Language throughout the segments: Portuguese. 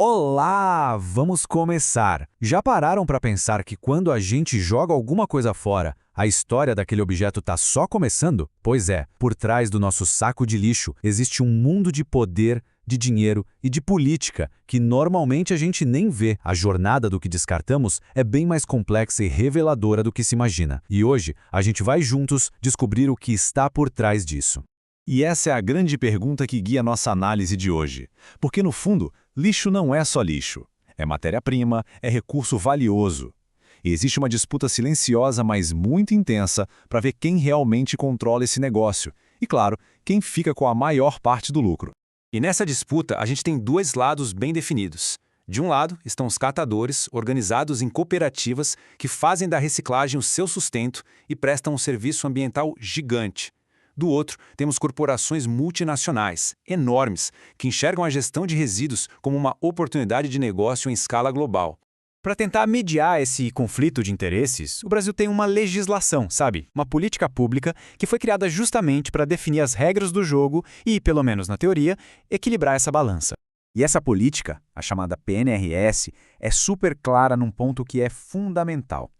Olá! Vamos começar! Já pararam para pensar que quando a gente joga alguma coisa fora, a história daquele objeto está só começando? Pois é, por trás do nosso saco de lixo existe um mundo de poder, de dinheiro e de política que normalmente a gente nem vê. A jornada do que descartamos é bem mais complexa e reveladora do que se imagina. E hoje a gente vai juntos descobrir o que está por trás disso. E essa é a grande pergunta que guia nossa análise de hoje. Porque, no fundo, lixo não é só lixo. É matéria-prima, é recurso valioso. E existe uma disputa silenciosa, mas muito intensa, para ver quem realmente controla esse negócio. E, claro, quem fica com a maior parte do lucro. E nessa disputa, a gente tem dois lados bem definidos. De um lado, estão os catadores, organizados em cooperativas, que fazem da reciclagem o seu sustento e prestam um serviço ambiental gigante. Do outro, temos corporações multinacionais, enormes, que enxergam a gestão de resíduos como uma oportunidade de negócio em escala global. Para tentar mediar esse conflito de interesses, o Brasil tem uma legislação, sabe? Uma política pública que foi criada justamente para definir as regras do jogo e, pelo menos na teoria, equilibrar essa balança. E essa política, a chamada PNRS, é super clara num ponto que é fundamental.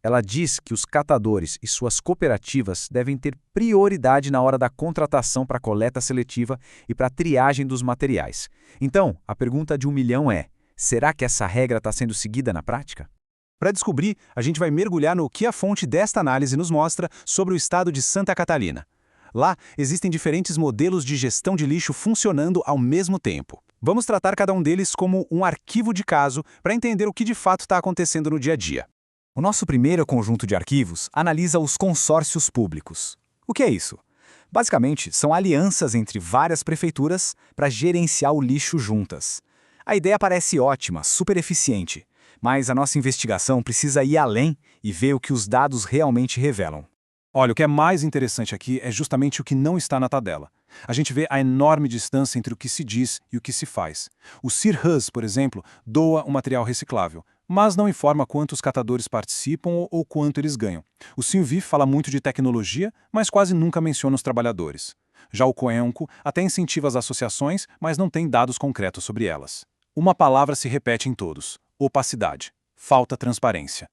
Ela diz que os catadores e suas cooperativas devem ter prioridade na hora da contratação para coleta seletiva e para a triagem dos materiais. Então, a pergunta de 1 milhão é: será que essa regra está sendo seguida na prática? Para descobrir, a gente vai mergulhar no que a fonte desta análise nos mostra sobre o estado de Santa Catarina. Lá, existem diferentes modelos de gestão de lixo funcionando ao mesmo tempo. Vamos tratar cada um deles como um arquivo de caso para entender o que de fato está acontecendo no dia a dia. O nosso primeiro conjunto de arquivos analisa os consórcios públicos. O que é isso? Basicamente, são alianças entre várias prefeituras para gerenciar o lixo juntas. A ideia parece ótima, super eficiente, mas a nossa investigação precisa ir além e ver o que os dados realmente revelam. Olha, o que é mais interessante aqui é justamente o que não está na tabela. A gente vê a enorme distância entre o que se diz e o que se faz. O CIRHUS, por exemplo, doa um material reciclável, mas não informa quantos catadores participam ou quanto eles ganham. O Sinvif fala muito de tecnologia, mas quase nunca menciona os trabalhadores. Já o Coenco até incentiva as associações, mas não tem dados concretos sobre elas. Uma palavra se repete em todos: opacidade. Falta transparência.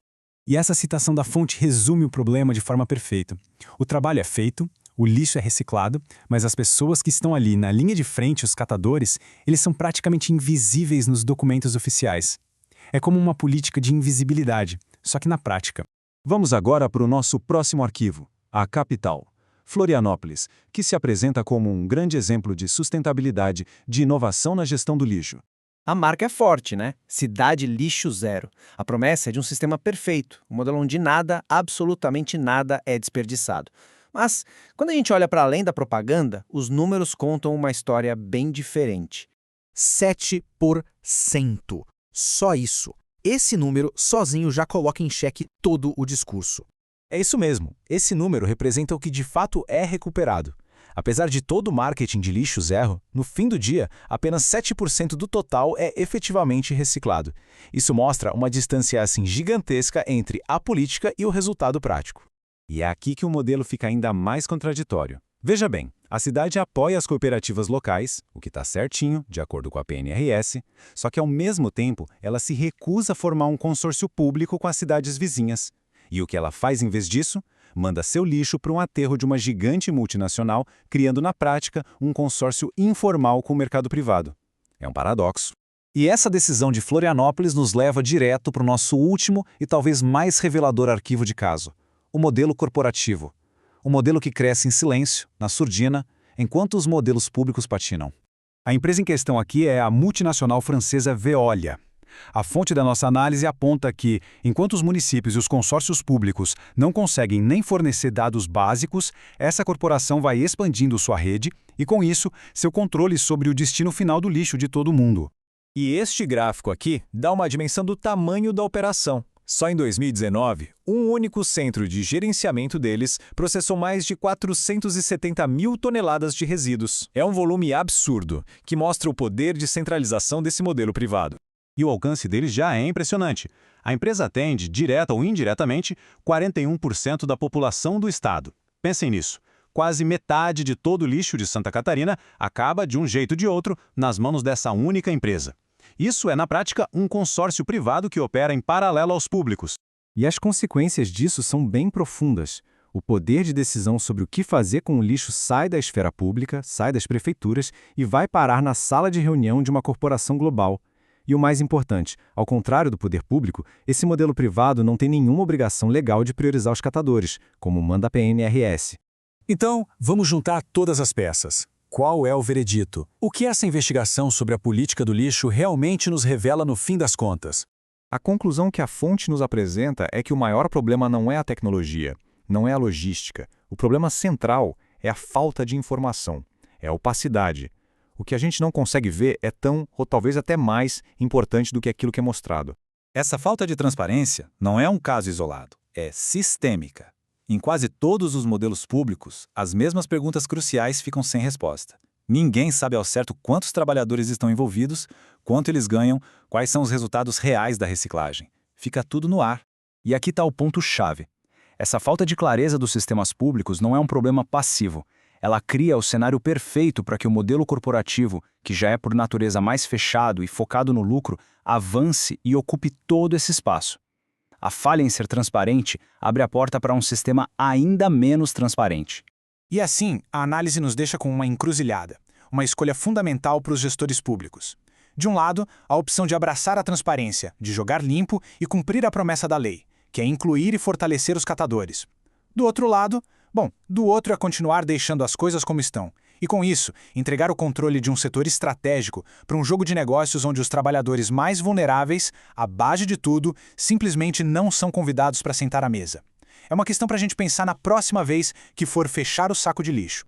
E essa citação da fonte resume o problema de forma perfeita. O trabalho é feito, o lixo é reciclado, mas as pessoas que estão ali na linha de frente, os catadores, eles são praticamente invisíveis nos documentos oficiais. É como uma política de invisibilidade, só que na prática. Vamos agora para o nosso próximo arquivo, a capital, Florianópolis, que se apresenta como um grande exemplo de sustentabilidade, de inovação na gestão do lixo. A marca é forte, né? Cidade Lixo Zero. A promessa é de um sistema perfeito, um modelo onde nada, absolutamente nada, é desperdiçado. Mas, quando a gente olha para além da propaganda, os números contam uma história bem diferente. 7%. Só isso. Esse número sozinho já coloca em xeque todo o discurso. É isso mesmo, esse número representa o que de fato é recuperado. Apesar de todo o marketing de lixo zero, no fim do dia, apenas 7% do total é efetivamente reciclado. Isso mostra uma distância assim gigantesca entre a política e o resultado prático. E é aqui que o modelo fica ainda mais contraditório. Veja bem, a cidade apoia as cooperativas locais, o que está certinho, de acordo com a PNRS, só que ao mesmo tempo ela se recusa a formar um consórcio público com as cidades vizinhas. E o que ela faz em vez disso? Manda seu lixo para um aterro de uma gigante multinacional, criando na prática um consórcio informal com o mercado privado. É um paradoxo. E essa decisão de Florianópolis nos leva direto para o nosso último e talvez mais revelador arquivo de caso, o modelo corporativo. Um modelo que cresce em silêncio, na surdina, enquanto os modelos públicos patinam. A empresa em questão aqui é a multinacional francesa Veolia. A fonte da nossa análise aponta que, enquanto os municípios e os consórcios públicos não conseguem nem fornecer dados básicos, essa corporação vai expandindo sua rede e, com isso, seu controle sobre o destino final do lixo de todo mundo. E este gráfico aqui dá uma dimensão do tamanho da operação. Só em 2019, um único centro de gerenciamento deles processou mais de 470 mil toneladas de resíduos. É um volume absurdo, que mostra o poder de centralização desse modelo privado. E o alcance deles já é impressionante. A empresa atende, direta ou indiretamente, 41% da população do estado. Pensem nisso. Quase metade de todo o lixo de Santa Catarina acaba, de um jeito ou de outro, nas mãos dessa única empresa. Isso é, na prática, um consórcio privado que opera em paralelo aos públicos. E as consequências disso são bem profundas. O poder de decisão sobre o que fazer com o lixo sai da esfera pública, sai das prefeituras e vai parar na sala de reunião de uma corporação global. E o mais importante, ao contrário do poder público, esse modelo privado não tem nenhuma obrigação legal de priorizar os catadores, como manda a PNRS. Então, vamos juntar todas as peças. Qual é o veredito? O que essa investigação sobre a política do lixo realmente nos revela no fim das contas? A conclusão que a fonte nos apresenta é que o maior problema não é a tecnologia, não é a logística. O problema central é a falta de informação, é a opacidade. O que a gente não consegue ver é tão, ou talvez até mais, importante do que aquilo que é mostrado. Essa falta de transparência não é um caso isolado, é sistêmica. Em quase todos os modelos públicos, as mesmas perguntas cruciais ficam sem resposta. Ninguém sabe ao certo quantos trabalhadores estão envolvidos, quanto eles ganham, quais são os resultados reais da reciclagem. Fica tudo no ar. E aqui está o ponto-chave. Essa falta de clareza dos sistemas públicos não é um problema passivo. Ela cria o cenário perfeito para que o modelo corporativo, que já é por natureza mais fechado e focado no lucro, avance e ocupe todo esse espaço. A falha em ser transparente abre a porta para um sistema ainda menos transparente. E assim, a análise nos deixa com uma encruzilhada, uma escolha fundamental para os gestores públicos. De um lado, a opção de abraçar a transparência, de jogar limpo e cumprir a promessa da lei, que é incluir e fortalecer os catadores. Do outro lado, do outro é continuar deixando as coisas como estão, e com isso, entregar o controle de um setor estratégico para um jogo de negócios onde os trabalhadores mais vulneráveis, à base de tudo, simplesmente não são convidados para sentar à mesa. É uma questão para a gente pensar na próxima vez que for fechar o saco de lixo.